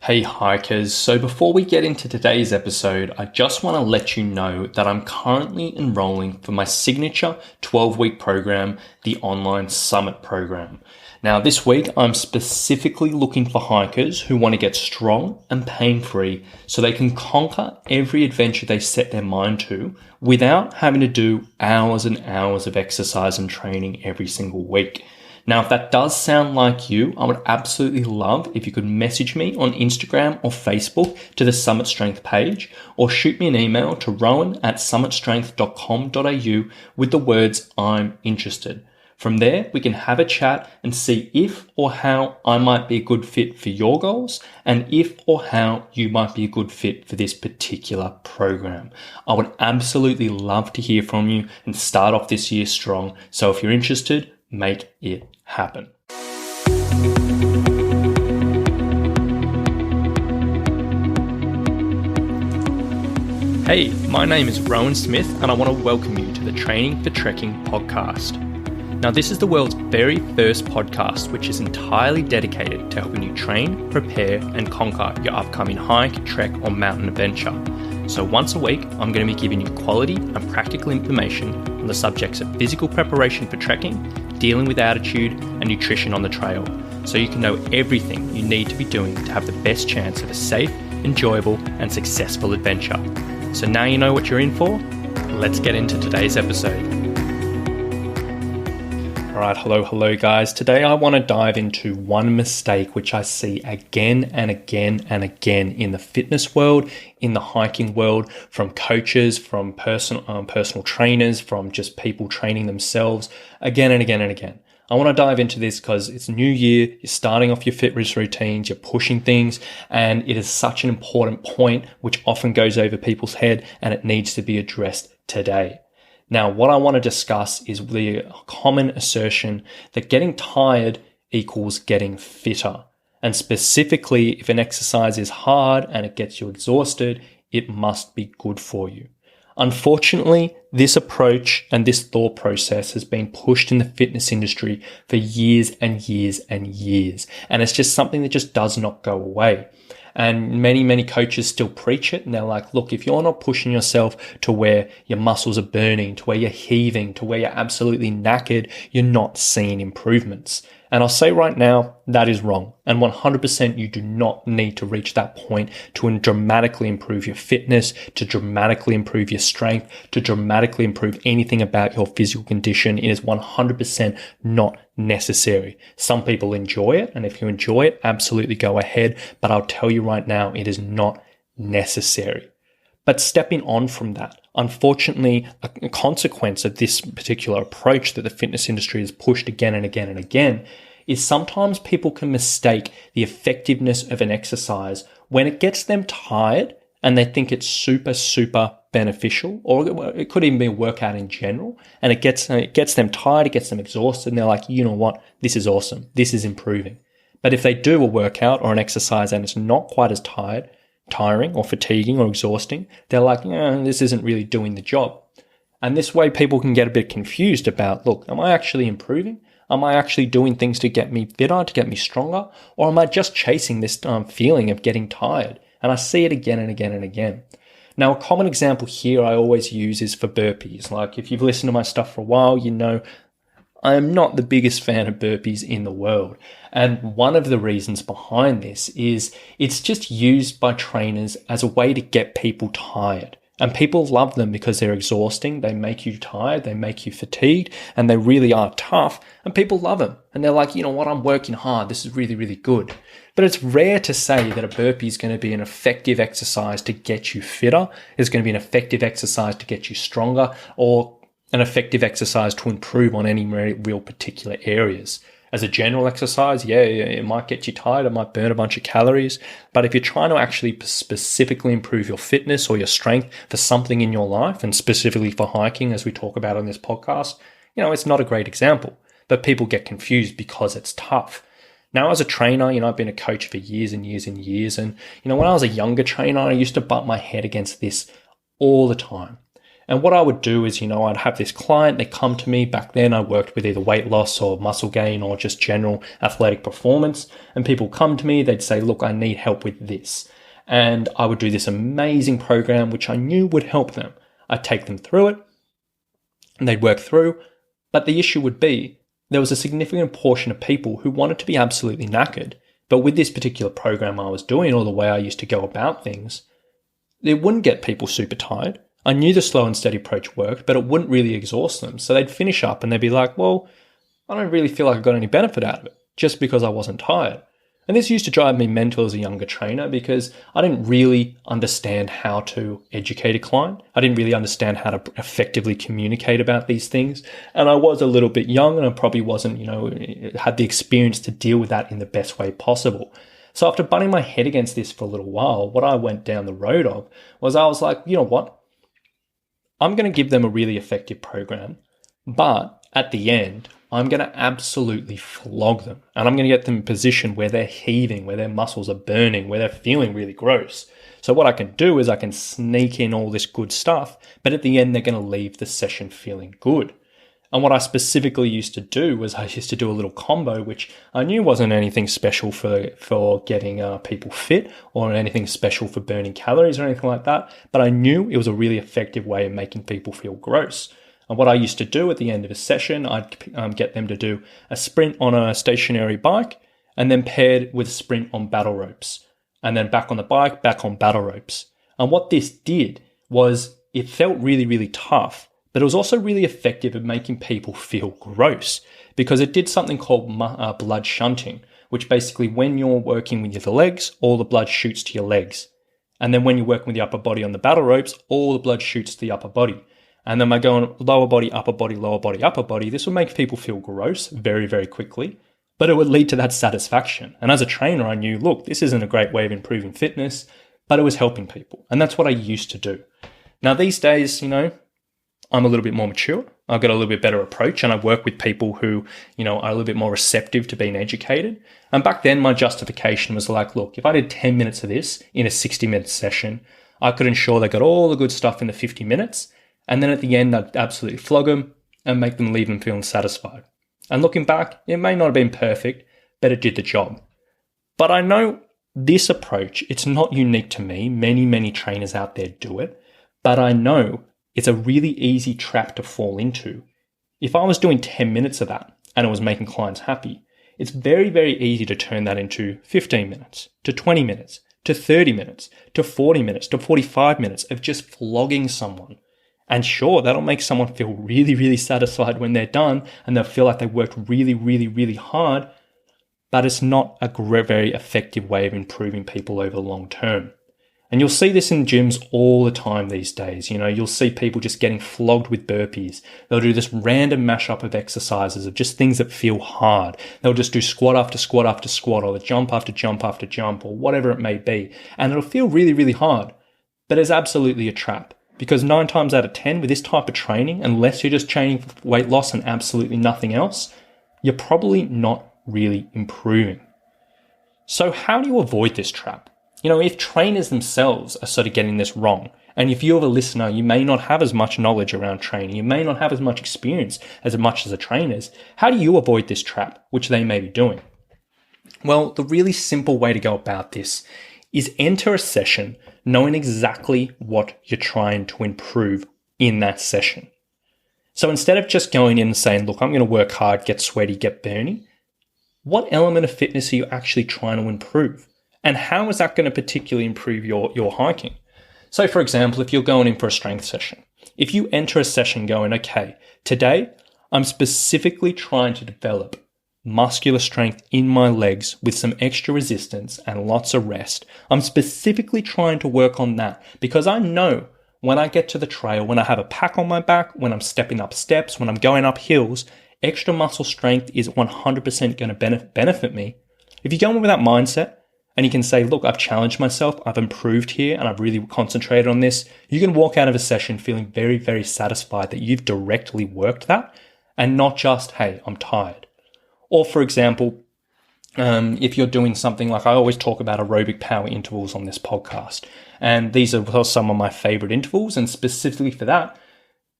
Hey hikers, so before we get into today's episode, I just want to let you know that I'm currently enrolling for my signature 12-week program, the Online Summit program. Now this week, I'm specifically looking for hikers who want to get strong and pain-free so they can conquer every adventure they set their mind to without having to do hours and hours of exercise and training every single week. Now, if that does sound like you, I would absolutely love if you could message me on Instagram or Facebook to the Summit Strength page, or shoot me an email to rowan@summitstrength.com.au with the words "I'm interested." From there, we can have a chat and see if or how I might be a good fit for your goals and if or how you might be a good fit for this particular program. I would absolutely love to hear from you and start off this year strong. So if you're interested, make it happen. Hey, my name is Rowan Smith and I want to welcome you to the Training for Trekking podcast. Now, this is the world's very first podcast which is entirely dedicated to helping you train, prepare, and conquer your upcoming hike, trek, or mountain adventure. So once a week, I'm going to be giving you quality and practical information on the subjects of physical preparation for trekking, dealing with altitude, and nutrition on the trail, so you can know everything you need to be doing to have the best chance of a safe, enjoyable, and successful adventure. So now you know what you're in for. Let's get into today's episode. Alright, hello guys. Today I want to dive into one mistake which I see again and again and again in the fitness world, in the hiking world, from coaches, from personal trainers, from just people training themselves, again and again and again. I want to dive into this because it's a new year, you're starting off your fitness routines, you're pushing things, and it is such an important point which often goes over people's head and it needs to be addressed today. Now, what I want to discuss is the common assertion that getting tired equals getting fitter. And specifically, if an exercise is hard and it gets you exhausted, it must be good for you. Unfortunately, this approach and this thought process has been pushed in the fitness industry for years and years and years. And it's just something that just does not go away. And many coaches still preach it. And they're like, look, if you're not pushing yourself to where your muscles are burning, to where you're heaving, to where you're absolutely knackered, you're not seeing improvements. And I'll say right now, that is wrong. And 100% you do not need to reach that point to dramatically improve your fitness, to dramatically improve your strength, to dramatically improve anything about your physical condition. It is 100% not necessary. Some people enjoy it, and if you enjoy it, absolutely go ahead. But I'll tell you right now, it is not necessary. But stepping on from that, unfortunately, a consequence of this particular approach that the fitness industry has pushed again and again and again is sometimes people can mistake the effectiveness of an exercise when it gets them tired and they think it's super beneficial, or it could even be a workout in general, and it gets them tired, it gets them exhausted, and they're like, you know what, this is awesome, this is improving. But if they do a workout or an exercise and it's not quite as tiring or fatiguing or exhausting, they're like, this isn't really doing the job. And this way people can get a bit confused about, look, am I actually improving? Am I actually doing things to get me fitter, to get me stronger? Or am I just chasing this feeling of getting tired? And I see it again and again and again. Now, a common example here I always use is for burpees. Like if you've listened to my stuff for a while, you know I am not the biggest fan of burpees in the world. And one of the reasons behind this is it's just used by trainers as a way to get people tired. And people love them because they're exhausting, they make you tired, they make you fatigued, and they really are tough, and people love them. And they're like, you know what, I'm working hard, this is really good. But it's rare to say that a burpee is going to be an effective exercise to get you fitter, it's going to be an effective exercise to get you stronger, or an effective exercise to improve on any real particular areas. As a general exercise, yeah, it might get you tired, it might burn a bunch of calories, but if you're trying to actually specifically improve your fitness or your strength for something in your life, and specifically for hiking, as we talk about on this podcast, it's not a great example, but people get confused because it's tough. Now, as a trainer, I've been a coach for years and years and years, and when I was a younger trainer, I used to butt my head against this all the time. And what I would do is, I'd have this client, they come to me. Back then I worked with either weight loss or muscle gain or just general athletic performance. And people come to me, they'd say, look, I need help with this. And I would do this amazing program, which I knew would help them. I'd take them through it and they'd work through. But the issue would be there was a significant portion of people who wanted to be absolutely knackered. But with this particular program I was doing, or the way I used to go about things, it wouldn't get people super tired. I knew the slow and steady approach worked, but it wouldn't really exhaust them. So they'd finish up and they'd be like, well, I don't really feel like I got any benefit out of it just because I wasn't tired. And this used to drive me mental as a younger trainer because I didn't really understand how to educate a client. I didn't really understand how to effectively communicate about these things. And I was a little bit young and I probably wasn't, had the experience to deal with that in the best way possible. So after butting my head against this for a little while, what I went down the road of was I was like, you know what? I'm going to give them a really effective program, but at the end, I'm going to absolutely flog them. And I'm going to get them in a position where they're heaving, where their muscles are burning, where they're feeling really gross. So what I can do is I can sneak in all this good stuff, but at the end, they're going to leave the session feeling good. And what I specifically used to do was I used to do a little combo, which I knew wasn't anything special for getting people fit or anything special for burning calories or anything like that. But I knew it was a really effective way of making people feel gross. And what I used to do at the end of a session, I'd get them to do a sprint on a stationary bike and then paired with a sprint on battle ropes. And then back on the bike, back on battle ropes. And what this did was it felt really, really tough, but it was also really effective at making people feel gross because it did something called blood shunting, which basically when you're working with the legs, all the blood shoots to your legs. And then when you're working with the upper body on the battle ropes, all the blood shoots to the upper body. And then by going lower body, upper body, lower body, upper body, this would make people feel gross very, very quickly, but it would lead to that satisfaction. And as a trainer, I knew, look, this isn't a great way of improving fitness, but it was helping people. And that's what I used to do. Now, these days, I'm a little bit more mature. I've got a little bit better approach and I work with people who, are a little bit more receptive to being educated. And back then, my justification was like, look, if I did 10 minutes of this in a 60-minute session, I could ensure they got all the good stuff in the 50 minutes. And then at the end, I'd absolutely flog them and make them leave them feeling satisfied. And looking back, it may not have been perfect, but it did the job. But I know this approach, it's not unique to me. Many, many trainers out there do it. But I know it's a really easy trap to fall into. If I was doing 10 minutes of that and it was making clients happy, it's very, very easy to turn that into 15 minutes, to 20 minutes, to 30 minutes, to 40 minutes, to 45 minutes of just flogging someone. And sure, that'll make someone feel really, really satisfied when they're done and they'll feel like they worked really, really, really hard, but it's not a very effective way of improving people over the long term. And you'll see this in gyms all the time these days. You'll see people just getting flogged with burpees. They'll do this random mashup of exercises of just things that feel hard. They'll just do squat after squat after squat or the jump after jump after jump or whatever it may be. And it'll feel really, really hard, but it's absolutely a trap. Because 9 times out of 10 with this type of training, unless you're just training for weight loss and absolutely nothing else, you're probably not really improving. So how do you avoid this trap? If trainers themselves are sort of getting this wrong, and if you're the listener, you may not have as much knowledge around training, you may not have as much experience as much as the trainers, how do you avoid this trap, which they may be doing? Well, the really simple way to go about this is enter a session knowing exactly what you're trying to improve in that session. So instead of just going in and saying, look, I'm going to work hard, get sweaty, get burny, what element of fitness are you actually trying to improve? And how is that going to particularly improve your hiking? So for example, if you're going in for a strength session, if you enter a session going, okay, today I'm specifically trying to develop muscular strength in my legs with some extra resistance and lots of rest. I'm specifically trying to work on that because I know when I get to the trail, when I have a pack on my back, when I'm stepping up steps, when I'm going up hills, extra muscle strength is 100% going to benefit me. If you go in with that mindset and you can say, look, I've challenged myself, I've improved here and I've really concentrated on this, you can walk out of a session feeling very, very satisfied that you've directly worked that and not just, hey, I'm tired. Or for example, if you're doing something like I always talk about aerobic power intervals on this podcast, and these are some of my favorite intervals. And specifically for that,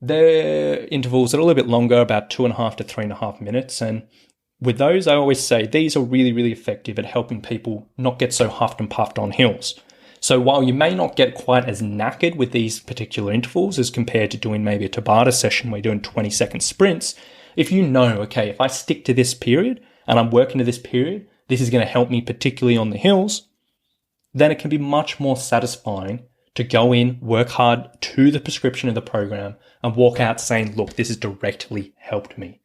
They're intervals that are a little bit longer, about 2.5 to 3.5 minutes. And with those, I always say these are really, really effective at helping people not get so huffed and puffed on hills. So while you may not get quite as knackered with these particular intervals as compared to doing maybe a Tabata session where you're doing 20-second sprints, if you know, okay, if I stick to this period and I'm working to this period, this is going to help me particularly on the hills, then it can be much more satisfying to go in, work hard to the prescription of the program and walk out saying, look, this has directly helped me.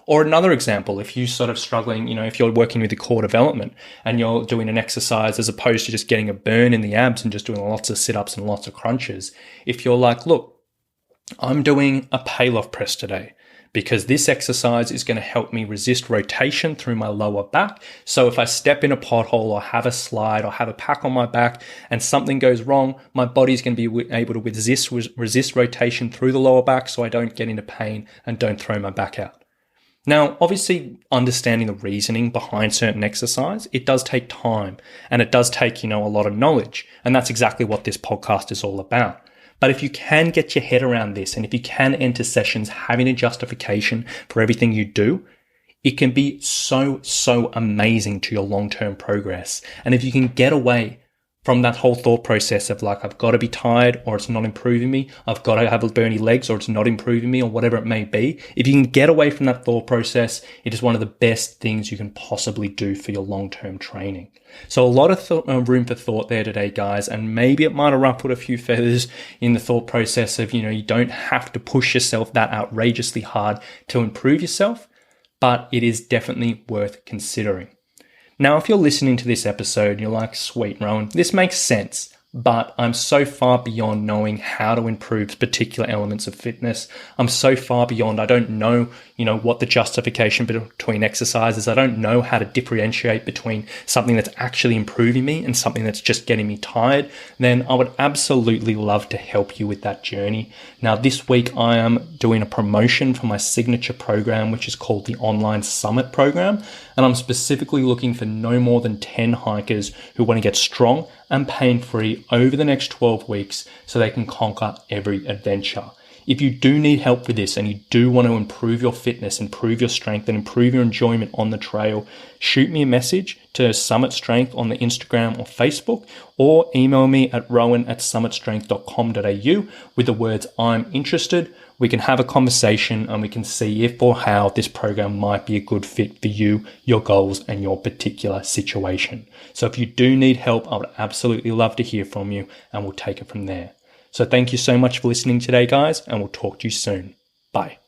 Or another example, if you're sort of struggling, if you're working with the core development and you're doing an exercise as opposed to just getting a burn in the abs and just doing lots of sit-ups and lots of crunches. If you're like, look, I'm doing a payloft press today because this exercise is going to help me resist rotation through my lower back. So if I step in a pothole or have a slide or have a pack on my back and something goes wrong, my body's going to be able to resist rotation through the lower back so I don't get into pain and don't throw my back out. Now, obviously, understanding the reasoning behind certain exercise, it does take time and it does take, a lot of knowledge. And that's exactly what this podcast is all about. But if you can get your head around this and if you can enter sessions having a justification for everything you do, it can be so, so amazing to your long-term progress. And if you can get away from that whole thought process of like, I've got to be tired or it's not improving me, I've got to have burny legs or it's not improving me or whatever it may be. If you can get away from that thought process, it is one of the best things you can possibly do for your long-term training. So a lot of room for thought there today, guys, and maybe it might have ruffled a few feathers in the thought process of, you don't have to push yourself that outrageously hard to improve yourself, but it is definitely worth considering. Now, if you're listening to this episode and you're like, sweet, Rowan, this makes sense, but I'm so far beyond knowing how to improve particular elements of fitness. I'm so far beyond, I don't know, what the justification between exercises. I don't know how to differentiate between something that's actually improving me and something that's just getting me tired. Then I would absolutely love to help you with that journey. Now, this week I am doing a promotion for my signature program, which is called the Online Summit Program. And I'm specifically looking for no more than 10 hikers who want to get strong and pain-free over the next 12 weeks so they can conquer every adventure. If you do need help with this and you do want to improve your fitness, improve your strength and improve your enjoyment on the trail, shoot me a message to Summit Strength on the Instagram or Facebook or email me at rowan@summitstrength.com.au with the words I'm interested. We can have a conversation and we can see if or how this program might be a good fit for you, your goals, and your particular situation. So if you do need help, I would absolutely love to hear from you and we'll take it from there. So thank you so much for listening today, guys, and we'll talk to you soon. Bye.